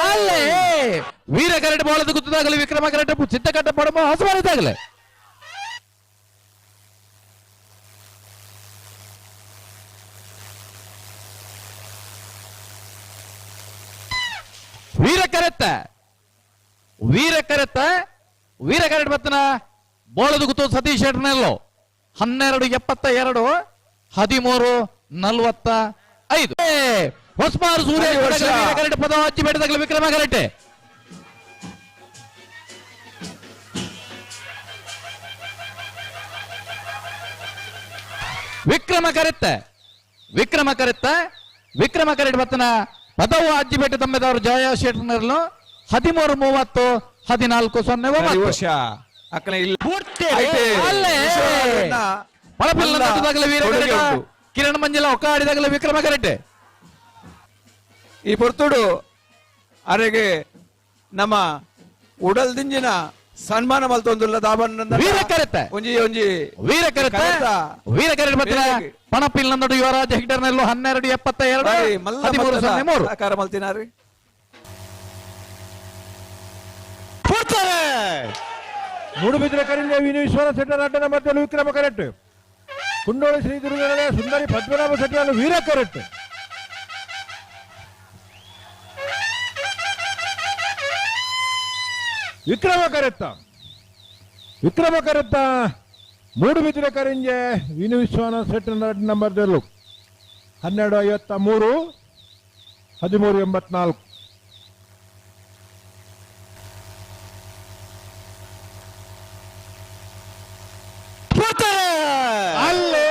ಅಲ್ಲೇ ವೀರ correct ಬಾಳದ ಗುತ್ತದಾಗಲಿ Vikrama correct ಚಿತ್ತ ಕಟ್ಟ ಪಡಮ ಹಸಬಾರದಾಗಲೇ ವೀರ ಕರೆತ್ತ ವೀರ ಕರೆಕ್ಟ್ ಬತ್ತನ ಬೋಳದ ಗುತ್ತು ಸತೀಶ್ ಶೆಟ್ಟರ್ನಲ್ಲೋ 12:72 13:45 ಹೊಸಮಾರು ಸೂರ್ಯ ಕರೆಕ್ಟ್ ಪದ ಹಚ್ಚಿ ಬೇಡದಾಗಲಿ ವಿಕ್ರಮ ಕರೆಕ್ಟ್ ವಿಕ್ರಮ ಕರೆಕ್ಟ್ ಬತ್ತನ ಪದವು ಅಜ್ಜಿಬೇಟೆ ತಮ್ಮೆದವರು ಜಯ ಶೆಟ್ಟರ್ನಲ್ಲೋ 13:30 14:09 ಕಿರಣ್ ಮಂಜಲ ಒಕ್ಕ ಆಡಿದಾಗಲೇ ವಿಕ್ರಮ ಕರೆಕ್ಟ್ ಈ ಪೊರ್ತುಡು ಅರೆಗೆ ನಮ್ಮ ಉಡಲ್ ದಿಂಜಿನ ಸನ್ಮಾನ ಮಲ್ತೊಂದುಲ್ಲ ದಾಬಣ್ಣ ವೀರ ಕರೆತ್ತ ವೀರ ಕರೆಕ್ಟ್ ಬತ್ತನ ಪಣಪಿಲ್ ನಂದಡು ಯುವರಾಜ ಹೆಕ್ಟರ್ನಲ್ಲೂ 12:72 13:03 ಮಲ್ತಿನಾರಿ ಮೂಡುಬಿದ್ರೆ ಕರಿಂದ ವಿನು ವಿಶ್ವನಾಥ ಶೆಟ್ಟರ್ ಅಡ್ಡನ ಮಧ್ಯದಲ್ಲಿ ವಿಕ್ರಮ ಕರೆಕ್ಟ್ ಕುಂಡೋಳಿ ಶ್ರೀ ದುರ್ಗಗಳ ಸುಂದರಿ ಪದ್ಮನಾಭ ಶೆಟ್ಟರ್ ವೀರ ಕರೆಕ್ಟ್ ವಿಕ್ರಮ ಕರೆತ್ತ ಮೂಡುಬಿದ್ರೆ ಕರಿಂಜೆ ವಿನು ವಿಶ್ವನಾಥ ಶೆಟ್ಟರ್ ಅಡ್ಡ ನಂಬರ್ದಲ್ಲೂ 12:53 13:84 ಅಲ್ಲೇ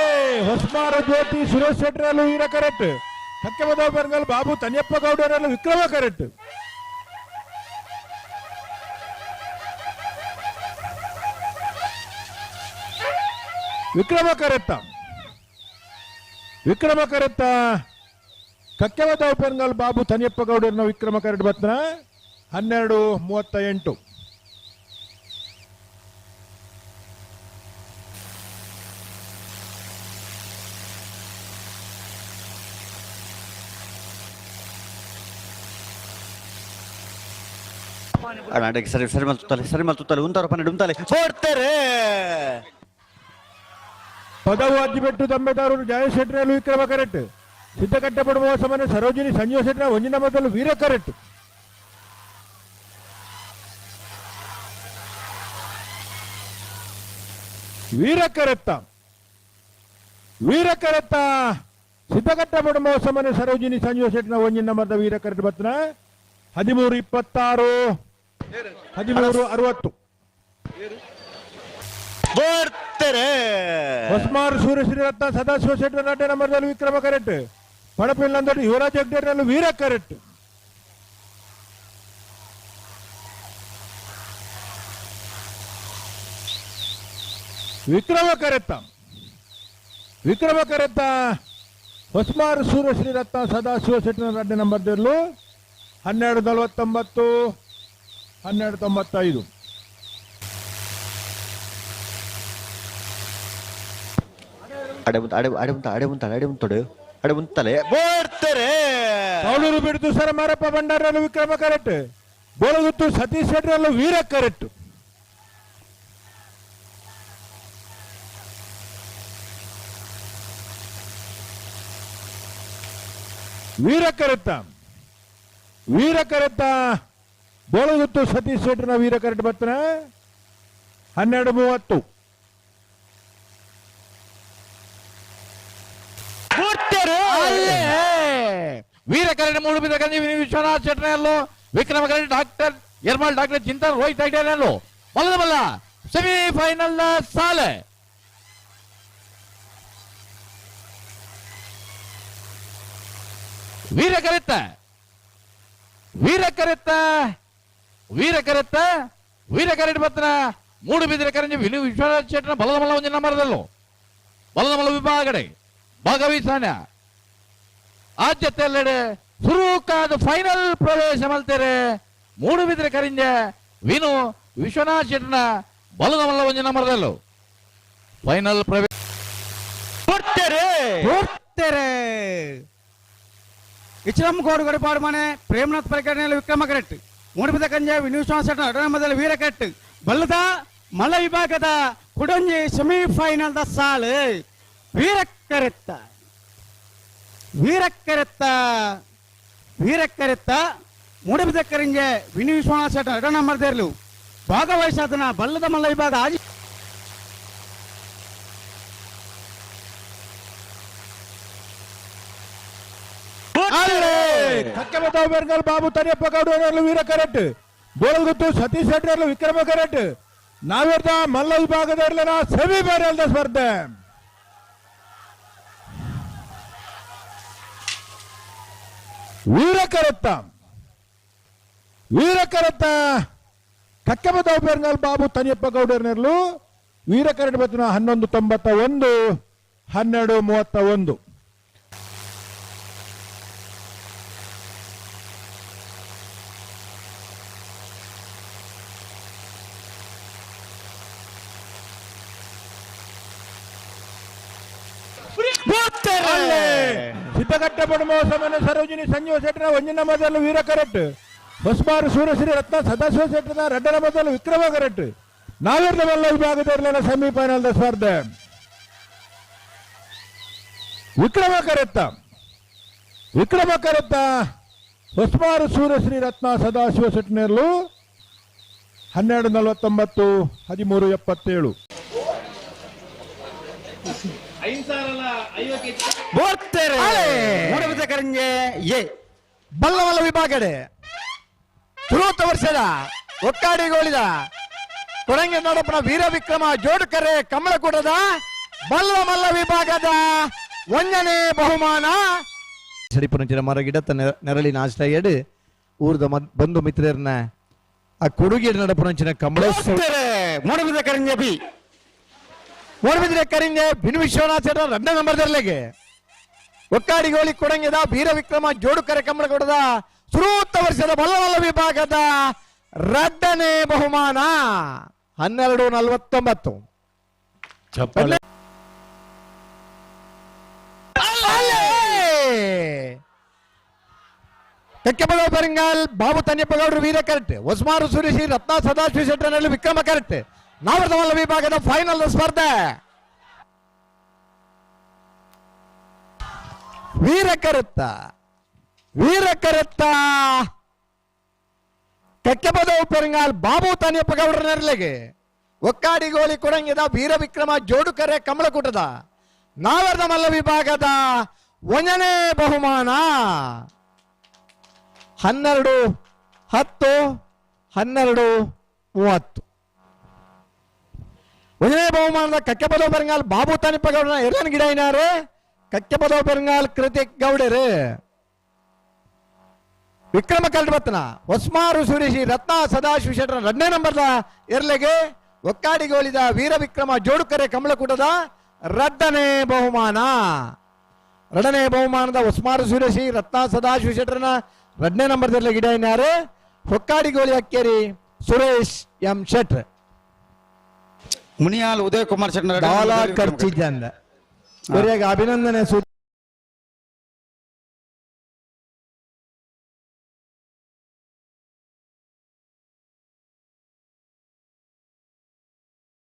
ಹೊಸಮಾರ ಜ್ಯೋತಿ ಸುರೇಶ್ ಶೆಟ್ಟರಲ್ಲೂ ವೀರ ಕರೆಕ್ಟ್ ಸತ್ಯಮದ ಬೆಂಗಲ್ ಬಾಬು ತನಿಯಪ್ಪ ಗೌಡರಲ್ಲೂ ವಿಕ್ರಮ ಕರೆಕ್ಟ್ ವಿಕ್ರಮ ಕರೆತ್ತ ಕಕ್ಕೆಮದ ಬೆಂಗಲ್ ಬಾಬು ತನಿಯಪ್ಪ ಗೌಡರನ್ನ ವಿಕ್ರಮ ಕರೆಕ್ಟ್ ಬತ್ನ 12:38 ಸರಿ ಮಲ್ತುತ್ತಲೆ ಉಂತಾರ ಪನ್ನೆರಡು ಉಂತಾಲೆ ಕೊಡ್ತಾರೆ ಪದವು ಅಜ್ಜಿಬೆಟ್ಟು ತಮ್ಮೆದಾರರು ಜಯ ಶೆಟ್ಟರಲ್ಲೂ ವಿಕ್ರಮ ಕರೆಕ್ಟ್ ಸಿದ್ದಕಟ್ಟೆ ಪಡುವ ಸಮನೆ ಸರೋಜಿನಿ ಸಂಜೀವ ಶೆಟ್ಟರ ಒಂಜಿನ ಮೊದಲು ವೀರ ಕರೆಕ್ಟ್ ವೀರ ಕರೆತ್ತ ಸಿದ್ದಕಟ್ಟೆ ಪಡುವ ಸಮನೆ ಸರೋಜಿನಿ ಸಂಜೀವ ಶೆಟ್ಟರ ಒಂಜಿನ ಮೊದಲು ವೀರ ಕರೆಕ್ಟ್ ಬತ್ತನ 13:26 13:60 ಹೊಸಮಾರು ಸೂರ್ಯ ಶ್ರೀರತ್ನ ಸದಾಶಿವ ಶೆಟ್ಟರ್ ಅಡ್ಡ ನಂಬರ್ದಲ್ಲಿ ವಿಕ್ರಮ ಕರೆಕ್ಟ್ ಪಡಪಿಲ್ ನಂದೊಡ್ಡ ಯುವರಾಜ್ ಹೆಗ್ಡೇರ್ನಲ್ಲೂ ವೀರ ಕರೆಕ್ಟ್ ವಿಕ್ರಮ ಕರೆತ್ತ ಹೊಸಮಾರು ಸೂರ್ಯ ಶ್ರೀರತ್ನ ಸದಾಶಿವ ಶೆಟ್ಟರ್ ಅಡ್ಡ ನಂಬರ್ದಲ್ಲೂ 12:49 12:95 ಕೌಲೂರು ಬಿಡ್ತು ಸರ ಮಾರಪ್ಪ ಭಂಡಾರಲ್ಲೂ ವಿಕ್ರಮ ಕರೆಕ್ಟ್ ಬೋಳಗುತ್ತು ಸತೀಶ್ ಶೆಟ್ಟರಲ್ಲೂ ವೀರ ಕರೆಕ್ಟ್ ವೀರ ಕರೆತ್ತ ಬೋಳಗುತ್ತು ಸತೀಶ್ ಶೆಟ್ಟರ್ನ ವೀರ ಕರೆಕ್ಟ್ ಬರ್ತನ 12:30 ವೀರ ಕರೆಕ್ಟ್ ಮೂಡುಬಿದ್ರೆ ಕರೆಂಜಿ ವಿಶ್ವನಾಥ ಶೆಟ್ಟರ್ನಲ್ಲೂ ವಿಕ್ರಮ ಕರೆಕ್ಟ್ ಡಾಕ್ಟರ್ ಯರ್ಮಾಳ್ ಡಾಕ್ಟರ್ ಚಿಂತನ್ ರೋಹಿತ್ ಹೆಗ್ಡೇರ್ನಲ್ಲೂ ಬಲ್ಲ ಸೆಮಿಫೈನಲ್ ಸಾಲೆ ವೀರ ಕರೆಕ್ಟ್ ಬತ್ತನ ಮೂಡುಬಿದ್ರೆ ಕರೆಂಜಿ ವಿಶ್ವನಾಥ ಶೆಟ್ಟರ್ನ ಬಲದ ಮಲ್ಲ ಒಂಜಿನ ಮರದಲ್ಲೂ ಬಲದ ಮಲ್ಲ ವಿಭಾಗಡೆ ಭಾಗವಹಿಸಾನ ಆದ್ಯತೆಯಲ್ಲೆಡೆ ಸುರೂಕಾದ ಫೈನಲ್ ಪ್ರವೇಶ ಮಲ್ತೇರೆ ಮೂಡುಬಿದ್ರೆ ಕರಿಂಜ ವಿನು ವಿಶ್ವನಾಥ್ ಶೆಟ್ಟರ್ನ ಬಲದ ಮಲ್ಲ ಒಂಜಿನ ಮರದಲ್ಲೂ ಫೈನಲ್ ಪ್ರವೇಶ ಇಚ್ರಮ್ ಗೋಡುಗಡೆ ಪಾಡುಮನೆ ಪ್ರೇಮನಾಥ್ ಪರಿಕರಣೆಯಲ್ಲಿ ವಿಕ್ರಮ ಕರೆಟ್ ಮೂಡಿಬಿದ ಕಂಜೆ ವಿಶ್ವಾಸ ಮೊದಲು ವೀರ ಕರೆಟ್ ಬಲ್ಲದ ಮಲ್ಲ ವಿಭಾಗದ ಕುಡಂಜಿ ಸೆಮಿಫೈನಲ್ ದ ಸಾಲು ವೀರಕ್ಕರೆತ್ತ ಮೂಡಿಬಿದ ಕರಿಂಜೆ ವಿಶ್ವಾಸ ಮರದೇರ್ಲು ಭಾಗವಹಿಸಾದನ ಬಲ್ಲದ ಮಲ್ಲ ವಿಭಾಗ ಆಜಿ ಕಕ್ಕೆಬತಾವ್ ಬೆರ್ಗಲ್ ಬಾಬು ತನಿಯಪ್ಪ ಗೌಡರಲು ವೀರ ಕರೆಟ್ ಬೋಳಗುತ್ತು ಸತೀಶ್ ಶೆಟ್ಟರ್ಲು ವಿಕ್ರಮ ಕರೆಟ್ ನಾವಿರ್ದ ಮಲ್ಲ ವಿಭಾಗದಲ್ಲಿನ ಸೆಮಿ ಫೈನಲ್ ಸ್ಪರ್ಧೆ ವೀರ ಕರೆತ್ತ ಕಕ್ಕೆಬತಾವ್ ಬೆರ್ಗಲ್ ಬಾಬು ತನಿಯಪ್ಪ ಗೌಡರಲು ವೀರ ಕರೆಟ್ ಬತ್ತಿನ 1191 1231 ಸಿದ್ದಗಟ್ಟೆ ಬಡಮೋಸಮನ ಸರೋಜಿನಿ ಸಂಜೀವ ಶೆಟ್ಟರ ಒಂಜಿನ ಮೊದಲು ವೀರ ಕರೆಟ್ ಹೊಸಬಾರು ಸೂರ್ಯಶ್ರೀ ರತ್ನ ಸದಾಶಿವ ಶೆಟ್ಟರ ರೆಡ್ಡನ ಮೊದಲು ವಿಕ್ರಮ ಕರೆಟ್ ನಾವಿರ್ದ ಮಲ್ಲ ವಿಭಾಗದಲ್ಲಿನ ಸೆಮಿಫೈನಲ್ ಸ್ಪರ್ಧೆ ವಿಕ್ರಮ ಕರೆತ್ತ ಹೊಸಬಾರು ಸೂರ್ಯಶ್ರೀ ರತ್ನ ಸದಾಶಿವ ಶೆಟ್ಟರ್ಲು 1249 1377 ಮೂಡಿಬಿದ ಕರಿಂಜೆ ಎ ಬಲ್ಲಮಲ್ಲ ವಿಭಾಗಡೆ ತುರುವತ್ತ ವರ್ಷದ ಒಕ್ಕಾಡಿಗೋಳಿದ ಕೊರಂಗೆ ನೋಡಪ್ಪನ ವೀರ ವಿಕ್ರಮ ಜೋಡುಕರೆ ಕಮಲಕೂಟದ ಬಲ್ಲಮಲ್ಲ ವಿಭಾಗದ 1ನೇ ಬಹುಮಾನ ಸಡಿಪುರಂಚಿನ ಮರಗಿಡತ್ತ ನೆರಳಿನ ಆಶ್ರಯಡು ಊರ್ದ ಬಂಧು ಮಿತ್ರರನ್ನ ಆ ಕೊಡುಗೆ ನಡಪುರಂಚಿನ ಕಮಲ ಮೂಡಿಬಿದ ಕರಿಂಜೆ ಬಿ ಮೂಡಿಬಿದ್ರೆ ಕರಿಂಜೆ ಬಿನ್ ವಿಶ್ವನಾಥ್ 2ನೇ ನಂಬರ್ದಲ್ಲಿಗೆ ಒಕ್ಕಾಡಿಗೋಳಿ ಕೊಡಂಗೆದ ವೀರ ವಿಕ್ರಮ ಜೋಡುಕರೆ ಕಮಲಕೂಟದ ಸುರೂತ ವರ್ಷದ ಬಲ್ಲಮಲ್ಲ ವಿಭಾಗದ 2ನೇ ಬಹುಮಾನ 1249 ತೆಕ್ಕೆಬದ ಬರಿಂಗಾಲ್ ಬಾಬು ತನ್ಯಪ್ಪ ಗೌಡರು ವೀರ ಕರೆಟ್ ಹೊಸಮಾರು ಸುರೇಶಿ ರತ್ನ ಸದಾಶಿವ ಶೆಟ್ಟರ್ನಲ್ಲಿ ವಿಕ್ರಮ ಕರೆಟ್ ನಾವರ್ದ ಮಲ್ಲ ವಿಭಾಗದ ಫೈನಲ್ ಸ್ಪರ್ಧೆ ವೀರ ಕರೆತ್ತ ಕೆಕ್ಕೆಬದ ಪೆರಿಂಗಾಲ್ ಬಾಬು ತನಿಯಪ್ಪ ಗೌಡರ ನೆರಳಿಗೆ ಒಕ್ಕಾಡಿಗೋಳಿ ಕೊಡಂಗಿದ ವೀರ ವಿಕ್ರಮ ಜೋಡುಕರೆ ಕಮಲಕೂಟದ ನಾವರ್ದ ಮಲ್ಲ ವಿಭಾಗದ 1ನೇ ಬಹುಮಾನ 12-10-12-30 1ನೇ ಬಹುಮಾನದ ಕಕ್ಕೆಬದ ಪೆರಿಂಗಾಲ್ ಬಾಬು ತನಿಯಪ್ಪ ಗೌಡರ ಎರಡನೇ ಗಿಡ ಏನಾರು ಕಕ್ಕೆಬದ ಪೆರಿಂಗಾಲ್ ಕೃತಿಕ್ ಗೌಡರು ವಿಕ್ರಮ ಕಲ್ಬತ್ನ ಹೊಸಮಾರು ಸುರೇಶಿ ರತ್ನ ಸದಾಶಿವ ಶೆಟ್ಟರ 2ನೇ ನಂಬರ್ದ ಎರಲೆಗೆ ಒಕ್ಕಾಡಿಗೋಳಿದ ವೀರ ವಿಕ್ರಮ ಜೋಡುಕರೆ ಕಮಲಕೂಟದ 2ನೇ ಬಹುಮಾನ 2ನೇ ಬಹುಮಾನದ ಹೊಸಮಾರು ಸುರೇಶಿ ರತ್ನ ಸದಾಶಿವ ಶೆಟ್ಟರನ 2ನೇ ನಂಬರ್ದಲ್ಲಿ ಗಿಡ ಇನ್ಯಾರು ಒಕ್ಕಾಡಿಗೋಳಿ ಅಕ್ಕೇರಿ ಸುರೇಶ್ ಎಂ ಶೆಟ್ರ್ ಮುನಿಯಾಲ್ ಉದಯ್ ಕುಮಾರ್ ಶೆಟ್ಟರ್ ಖರ್ಚಿದ್ದ ಅಭಿನಂದನೆ